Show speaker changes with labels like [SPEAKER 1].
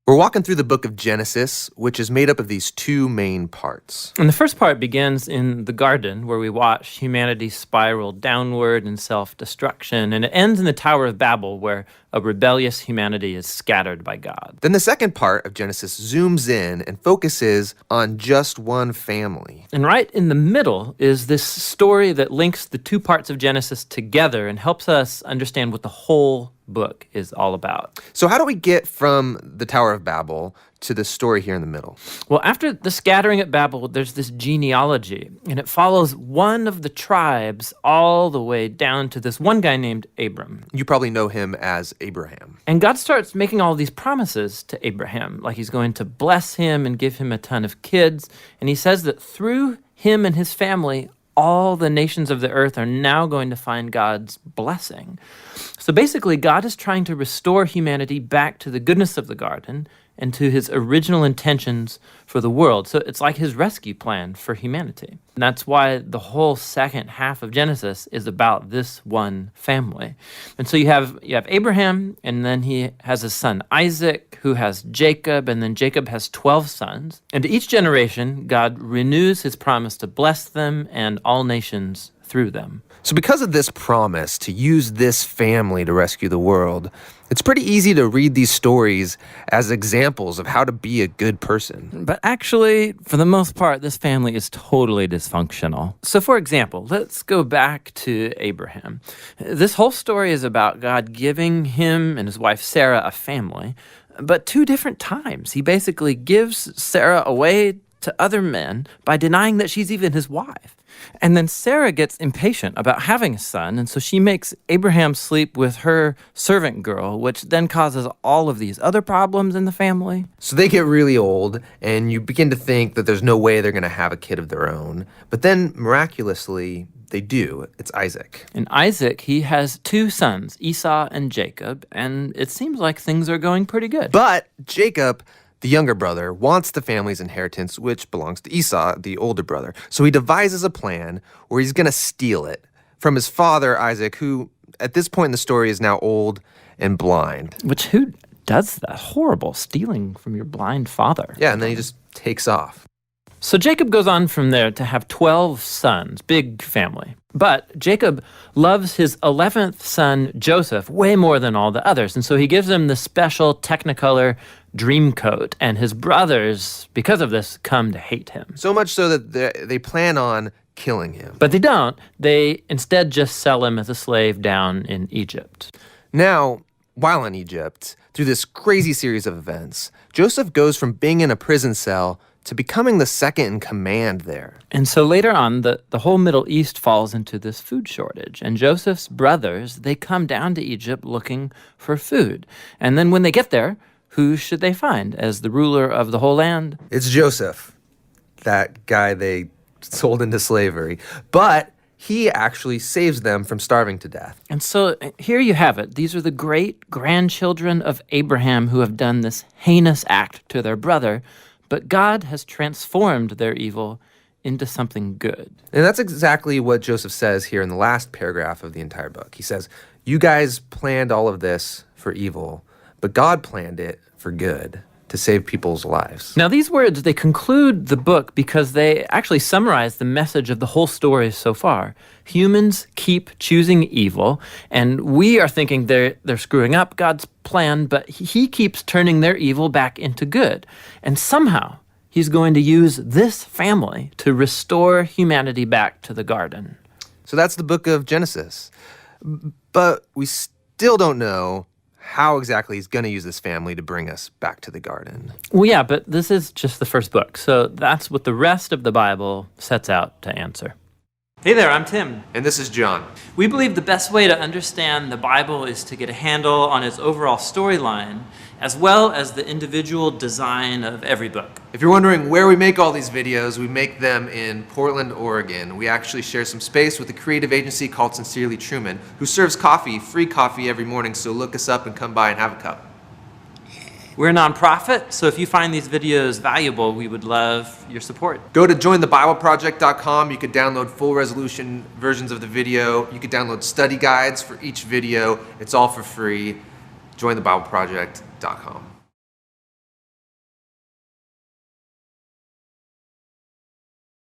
[SPEAKER 1] We're walking through the book of Genesis, which is made up of these two main parts.
[SPEAKER 2] And the first part begins in the garden, where we watch humanity spiral downward in self-destruction, and it ends in the Tower of Babel, where a rebellious humanity is scattered by God.
[SPEAKER 1] Then the second part of Genesis zooms in and focuses on just one family.
[SPEAKER 2] And right in the middle is this story that links the two parts of Genesis together and helps us understand what the whole book is all about.
[SPEAKER 1] So how do we get from the Tower of Babel to the story here in the middle?
[SPEAKER 2] Well, after the scattering at Babel, there's this genealogy, and it follows one of the tribes all the way down to this one guy named Abram.
[SPEAKER 1] You probably know him as Abraham.
[SPEAKER 2] And God starts making all these promises to Abraham, like he's going to bless him and give him a ton of kids. And he says that through him and his family, all the nations of the earth are now going to find God's blessing. So basically, God is trying to restore humanity back to the goodness of the garden and to his original intentions for the world. So it's like his rescue plan for humanity. And that's why the whole second half of Genesis is about this one family. And so you have Abraham, and then he has his son Isaac, who has Jacob, and then Jacob has 12 sons. And to each generation, God renews his promise to bless them and all nations through them.
[SPEAKER 1] So because of this promise to use this family to rescue the world, it's pretty easy to read these stories as examples of how to be a good person.
[SPEAKER 2] But actually, for the most part, this family is totally dysfunctional. So for example, let's go back to Abraham. This whole story is about God giving him and his wife Sarah a family, but two different times. He basically gives Sarah away to other men by denying that she's even his wife. And then Sarah gets impatient about having a son, and so she makes Abraham sleep with her servant girl, which then causes all of these other problems in the family.
[SPEAKER 1] So they get really old, and you begin to think that there's no way they're going to have a kid of their own. But then, miraculously, they do. It's Isaac.
[SPEAKER 2] And Isaac, he has two sons, Esau and Jacob, and it seems like things are going pretty good.
[SPEAKER 1] But Jacob, the younger brother, wants the family's inheritance, which belongs to Esau, the older brother. So he devises a plan where he's going to steal it from his father, Isaac, who at this point in the story is now old and blind.
[SPEAKER 2] Which, who does that? Horrible, stealing from your blind father.
[SPEAKER 1] Yeah, and then he just takes off.
[SPEAKER 2] So Jacob goes on from there to have 12 sons, big family. But Jacob loves his 11th son, Joseph, way more than all the others. And so he gives him the special Technicolor dream coat. And his brothers, because of this, come to hate him.
[SPEAKER 1] So much so that they plan on killing him.
[SPEAKER 2] But they don't. They instead just sell him as a slave down in Egypt.
[SPEAKER 1] Now, while in Egypt, through this crazy series of events, Joseph goes from being in a prison cell to becoming the second in command there.
[SPEAKER 2] And so later on, the whole Middle East falls into this food shortage. And Joseph's brothers, they come down to Egypt looking for food. And then when they get there, who should they find as the ruler of the whole land?
[SPEAKER 1] It's Joseph, that guy they sold into slavery. But he actually saves them from starving to death.
[SPEAKER 2] And so here you have it. These are the great-grandchildren of Abraham who have done this heinous act to their brother. But God has transformed their evil into something good.
[SPEAKER 1] And that's exactly what Joseph says here in the last paragraph of the entire book. He says, you guys planned all of this for evil, but God planned it for good, to save people's lives.
[SPEAKER 2] Now, these words, they conclude the book because they actually summarize the message of the whole story so far. Humans keep choosing evil, and we are thinking they're screwing up God's plan, but he keeps turning their evil back into good. And somehow, he's going to use this family to restore humanity back to the garden.
[SPEAKER 1] So that's the book of Genesis. But we still don't know how exactly he's going to use this family to bring us back to the garden.
[SPEAKER 2] Well, yeah, but this is just the first book, so that's what the rest of the Bible sets out to answer. Hey there, I'm Tim.
[SPEAKER 1] And this is John.
[SPEAKER 2] We believe the best way to understand the Bible is to get a handle on its overall storyline, as well as the individual design of every book.
[SPEAKER 1] If you're wondering where we make all these videos, we make them in Portland, Oregon. We actually share some space with a creative agency called Sincerely Truman, who serves coffee, free coffee every morning, so look us up and come by and have a cup.
[SPEAKER 2] We're a nonprofit, so if you find these videos valuable, we would love your support.
[SPEAKER 1] Go to jointhebibleproject.com. You could download full resolution versions of the video. You could download study guides for each video. It's all for free. jointhebibleproject.com.